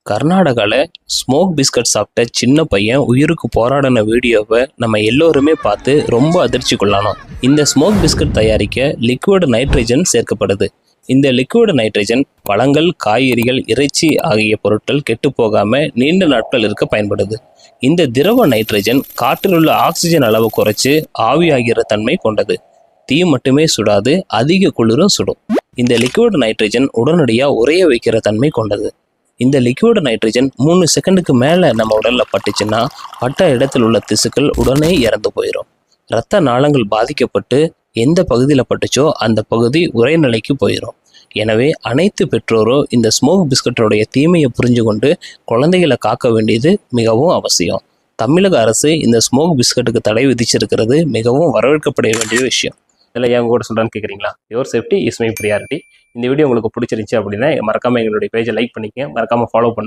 கர்நாடகாவில் smoke biscuit சாப்பிட்ட சின்ன பையன் உயிருக்கு போராடின வீடியோவை நம்ம எல்லோருமே பார்த்து ரொம்ப அதிர்ச்சி கொள்ளணும். இந்த ஸ்மோக் பிஸ்கட் தயாரிக்க லிக்விட் நைட்ரஜன் சேர்க்கப்படுது. இந்த லிக்விட் நைட்ரஜன் பழங்கள், காய்கறிகள், இறைச்சி ஆகிய பொருட்கள் கெட்டு போகாமல் நீண்ட நாட்கள் இருக்க பயன்படுது. இந்த திரவ நைட்ரஜன் காற்றில் உள்ள ஆக்சிஜன் அளவு குறைச்சி ஆவியாகிற தன்மை கொண்டது. தீ மட்டுமே சுடாது, அதிக குளிரும் சுடும். இந்த லிக்விட் நைட்ரஜன் உடனடியாக உறைய வைக்கிற தன்மை கொண்டது. இந்த லிக்விட் நைட்ரஜன் 3 செகண்டுக்கு மேலே நம்ம உடலில் பட்டுச்சுன்னா பட்ட இடத்தில் உள்ள திசுக்கள் உடனே இறந்து போயிடும். இரத்த நாளங்கள் பாதிக்கப்பட்டு எந்த பகுதியில் பட்டுச்சோ அந்த பகுதி உறைநிலைக்கு போயிடும். எனவே அனைத்து பெற்றோரும் இந்த ஸ்மோக் பிஸ்கட்டோடைய தீமையை புரிஞ்சு கொண்டு குழந்தைகளை காக்க வேண்டியது மிகவும் அவசியம். தமிழக அரசு இந்த ஸ்மோக் பிஸ்கட்டுக்கு தடை விதிச்சிருக்கிறது மிகவும் வரவேற்கப்பட வேண்டிய விஷயம். இதில் ஏன் கூட சொல்கிறான்னு கேட்குறீங்களா? Your safety is my priority. இந்த வீடியோ உங்களுக்கு பிடிச்சிருந்துச்சு அப்படின்னா மறக்காமல் எங்களுடைய பேஜை லைக் பண்ணிக்கங்க, மறக்காமல் ஃபாலோ பண்ணுங்க.